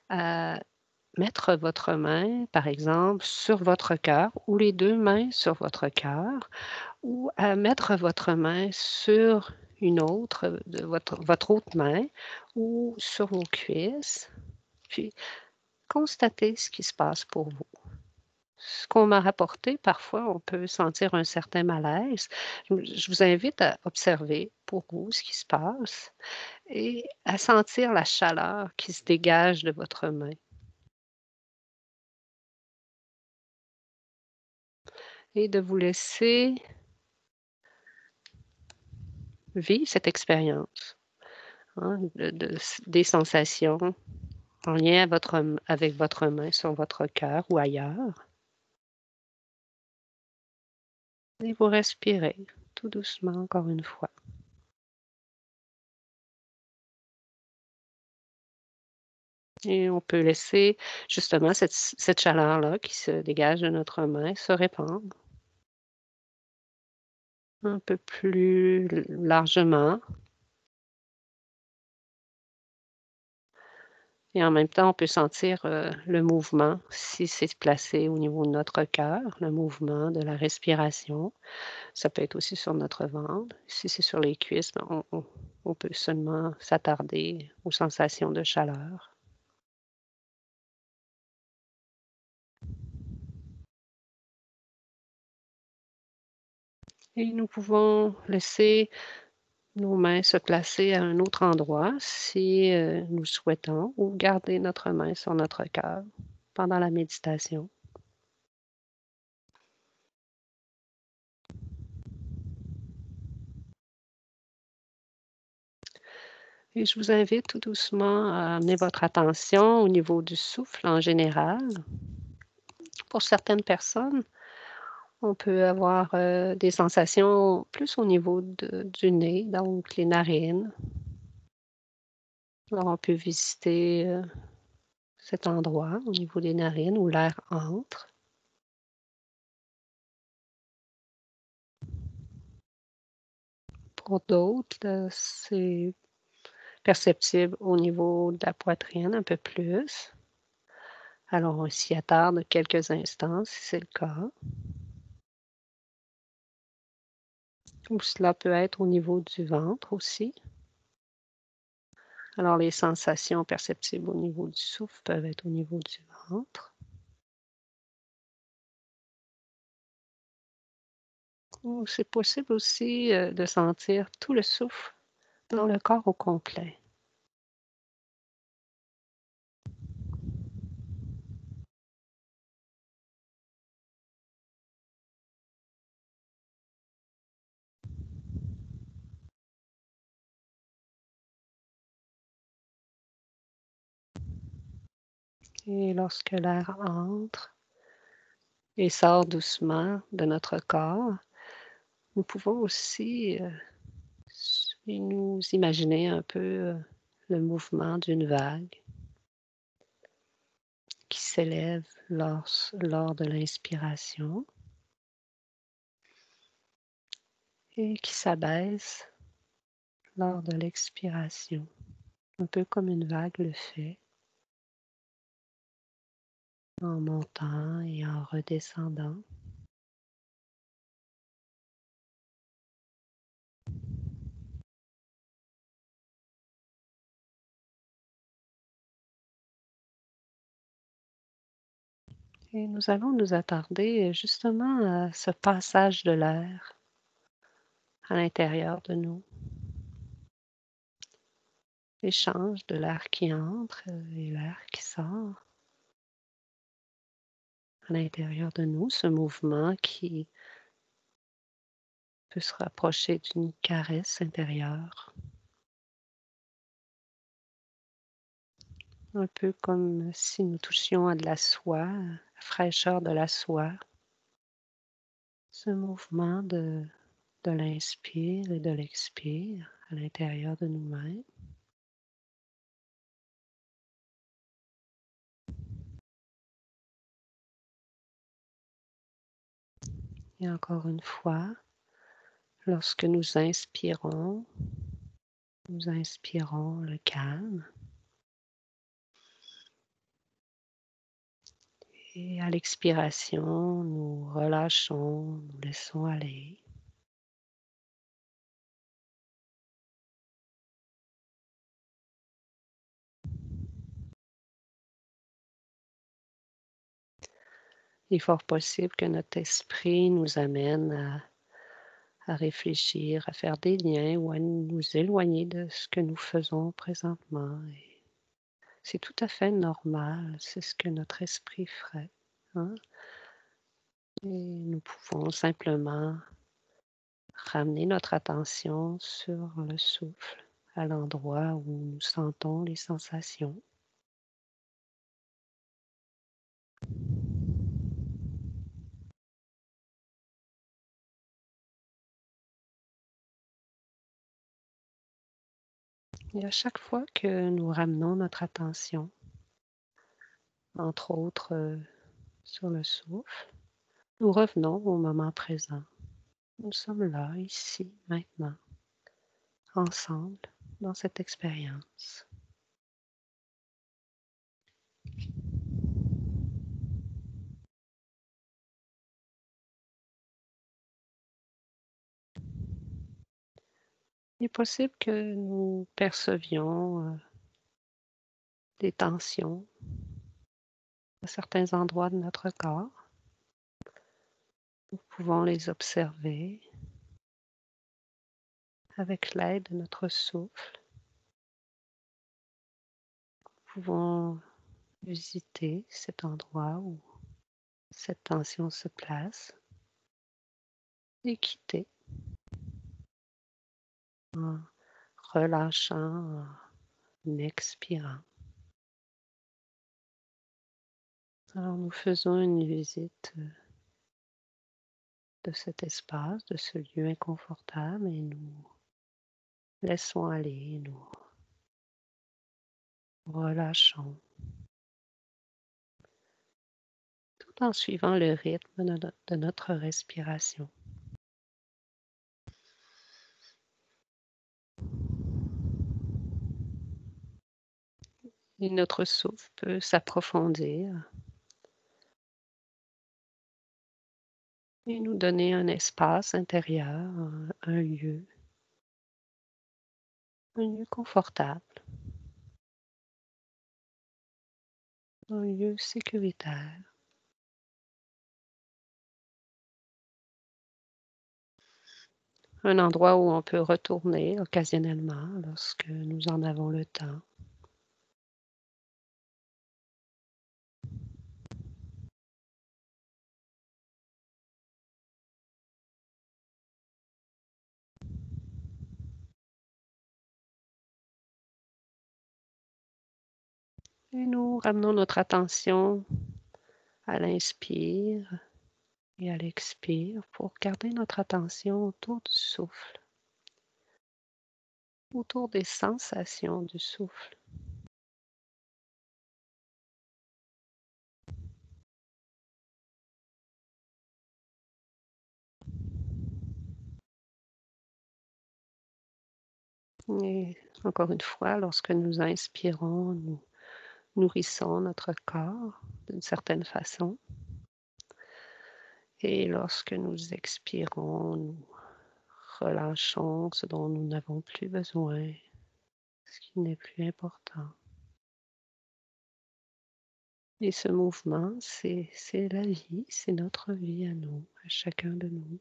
à mettre votre main, par exemple, sur votre cœur ou les 2 mains sur votre cœur ou à mettre votre main sur une autre de votre autre main ou sur vos cuisses, puis constatez ce qui se passe pour vous. Ce qu'on m'a rapporté, parfois, on peut sentir un certain malaise. Je vous invite à observer pour vous ce qui se passe et à sentir la chaleur qui se dégage de votre main et de vous laisser vivre cette expérience, hein, des sensations en lien à avec votre main sur votre cœur ou ailleurs et vous respirez tout doucement encore une fois. Et on peut laisser justement cette chaleur-là qui se dégage de notre main se répandre un peu plus largement et en même temps, on peut sentir, le mouvement si c'est placé au niveau de notre cœur, le mouvement de la respiration. Ça peut être aussi sur notre ventre. Si c'est sur les cuisses, ben, on peut seulement s'attarder aux sensations de chaleur. Et nous pouvons laisser nos mains se placer à un autre endroit si, nous souhaitons ou garder notre main sur notre cœur pendant la méditation. Et je vous invite tout doucement à amener votre attention au niveau du souffle en général. Pour certaines personnes, on peut avoir, des sensations plus au niveau du nez, donc les narines. Alors on peut visiter, cet endroit au niveau des narines où l'air entre. Pour d'autres, c'est perceptible au niveau de la poitrine un peu plus. Alors on s'y attarde quelques instants si c'est le cas. Ou cela peut être au niveau du ventre aussi. Alors les sensations perceptibles au niveau du souffle peuvent être au niveau du ventre. Ou c'est possible aussi, de sentir tout le souffle dans le corps au complet. Et lorsque l'air entre et sort doucement de notre corps, nous pouvons aussi, nous imaginer un peu, le mouvement d'une vague qui s'élève lors de l'inspiration et qui s'abaisse lors de l'expiration, un peu comme une vague le fait, en montant et en redescendant. Et nous allons nous attarder justement à ce passage de l'air à l'intérieur de nous, l'échange de l'air qui entre et l'air qui sort à l'intérieur de nous, ce mouvement qui peut se rapprocher d'une caresse intérieure, un peu comme si nous touchions à de la soie, la fraîcheur de la soie, ce mouvement de l'inspire et de l'expire à l'intérieur de nous-mêmes. Et encore une fois, lorsque nous inspirons le calme. Et à l'expiration, nous relâchons, nous laissons aller. Il est fort possible que notre esprit nous amène à réfléchir, à faire des liens ou à nous éloigner de ce que nous faisons présentement. Et c'est tout à fait normal, c'est ce que notre esprit ferait, hein. Et nous pouvons simplement ramener notre attention sur le souffle, à l'endroit où nous sentons les sensations. Et à chaque fois que nous ramenons notre attention, entre autres sur le souffle, nous revenons au moment présent. Nous sommes là, ici, maintenant, ensemble, dans cette expérience. Il est possible que nous percevions des tensions à certains endroits de notre corps. Nous pouvons les observer avec l'aide de notre souffle. Nous pouvons visiter cet endroit où cette tension se place et quitter en relâchant, en expirant. Alors nous faisons une visite de cet espace, de ce lieu inconfortable et nous laissons aller, nous relâchons tout en suivant le rythme de notre respiration. Et notre souffle peut s'approfondir et nous donner un espace intérieur, un lieu confortable, un lieu sécuritaire. Un endroit où on peut retourner occasionnellement lorsque nous en avons le temps. Et nous ramenons notre attention à l'inspire et à l'expire pour garder notre attention autour du souffle, autour des sensations du souffle. Et encore une fois, lorsque nous inspirons, nous nourrissons notre corps d'une certaine façon. Et lorsque nous expirons, nous relâchons ce dont nous n'avons plus besoin, ce qui n'est plus important. Et ce mouvement, c'est la vie, c'est notre vie à nous, à chacun de nous.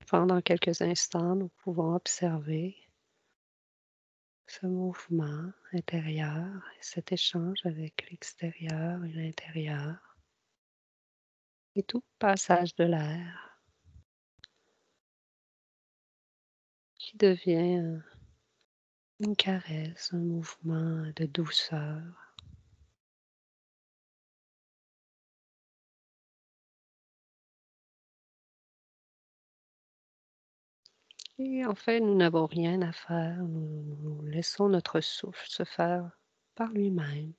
Pendant quelques instants, nous pouvons observer ce mouvement intérieur, cet échange avec l'extérieur et l'intérieur, et tout passage de l'air qui devient une caresse, un mouvement de douceur. Et en fait, nous n'avons rien à faire, nous laissons notre souffle se faire par lui-même.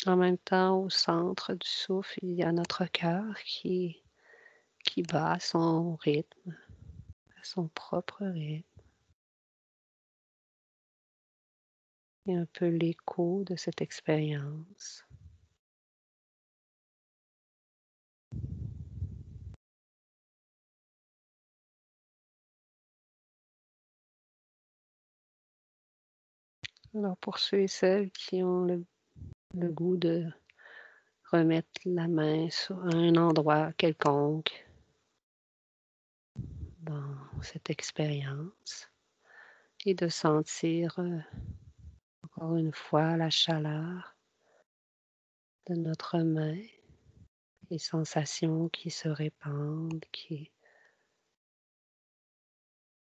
En même temps, au centre du souffle, il y a notre cœur qui bat à son rythme, à son propre rythme. Et un peu l'écho de cette expérience. Alors pour ceux et celles qui ont le goût de remettre la main sur un endroit quelconque dans cette expérience et de sentir encore une fois la chaleur de notre main, les sensations qui se répandent, qui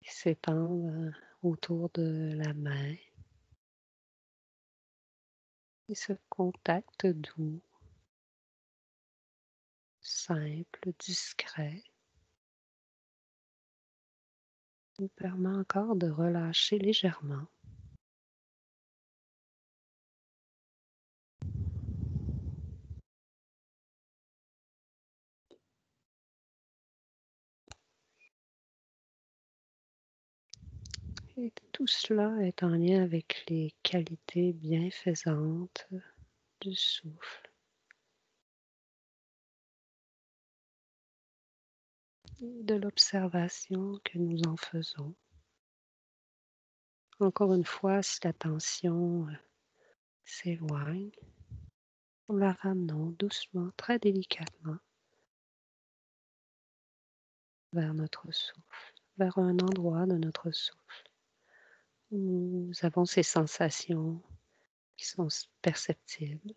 s'étendent autour de la main et ce contact doux, simple, discret nous permet encore de relâcher légèrement. Et tout cela est en lien avec les qualités bienfaisantes du souffle et de l'observation que nous en faisons. Encore une fois, si l'attention s'éloigne, nous la ramenons doucement, très délicatement vers notre souffle, vers un endroit de notre souffle où nous avons ces sensations qui sont perceptibles.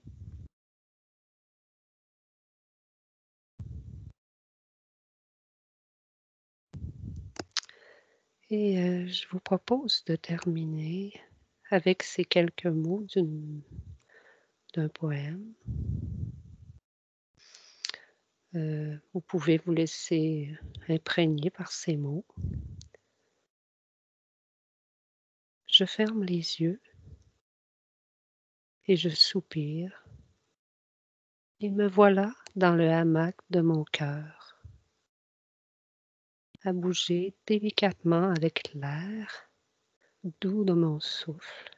Et je vous propose de terminer avec ces quelques mots d'un poème. Vous pouvez vous laisser imprégner par ces mots. Je ferme les yeux et je soupire. Et me voilà dans le hamac de mon cœur, à bouger délicatement avec l'air doux de mon souffle.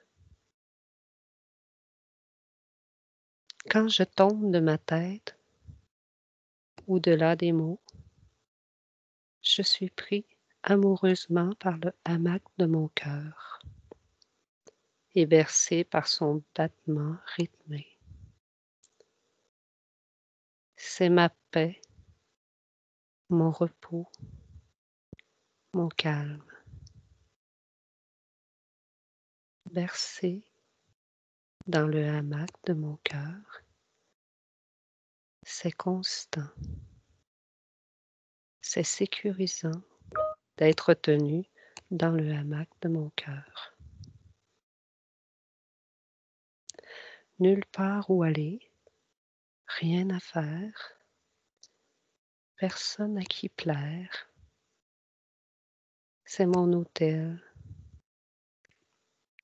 Quand je tombe de ma tête, au-delà des mots, je suis pris amoureusement par le hamac de mon cœur et bercé par son battement rythmé. C'est ma paix, mon repos, mon calme. Bercé dans le hamac de mon cœur, c'est constant, c'est sécurisant d'être tenu dans le hamac de mon cœur. Nulle part où aller, rien à faire, personne à qui plaire. C'est mon autel,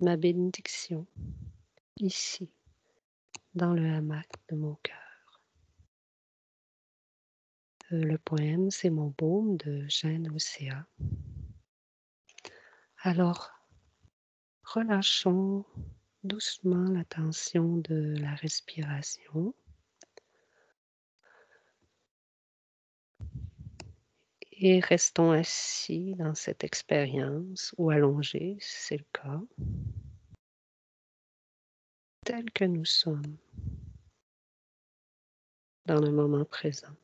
ma bénédiction, ici, dans le hamac de mon cœur. Le poème, c'est Mon baume de Jeanne Océa. Alors, relâchons doucement la tension de la respiration et restons assis dans cette expérience ou allongés si c'est le cas, tel que nous sommes dans le moment présent.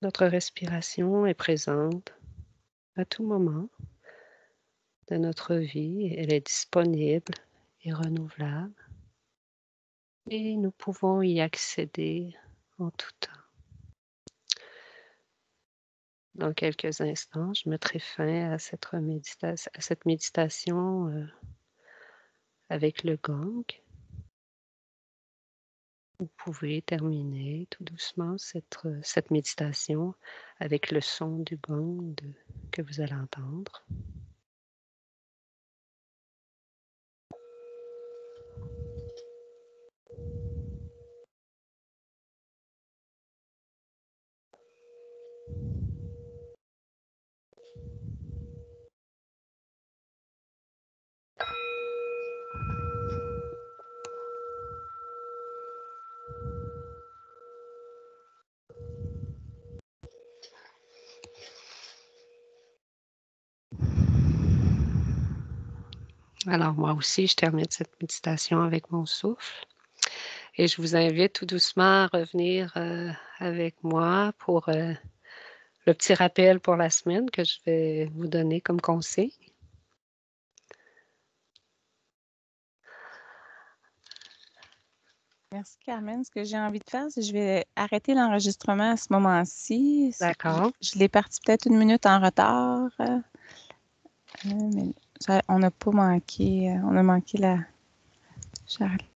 Notre respiration est présente à tout moment de notre vie, elle est disponible et renouvelable et nous pouvons y accéder en tout temps. Dans quelques instants, je mettrai fin à cette méditation avec le gong. Vous pouvez terminer tout doucement cette méditation avec le son du gong que vous allez entendre. Alors moi aussi, je termine cette méditation avec mon souffle et je vous invite tout doucement à revenir, avec moi pour, le petit rappel pour la semaine que je vais vous donner comme conseil. Merci Carmen. Ce que j'ai envie de faire, c'est que je vais arrêter l'enregistrement à ce moment-ci. D'accord. Je l'ai parti peut-être 1 minute en retard, mais on n'a pas manqué, on a manqué la...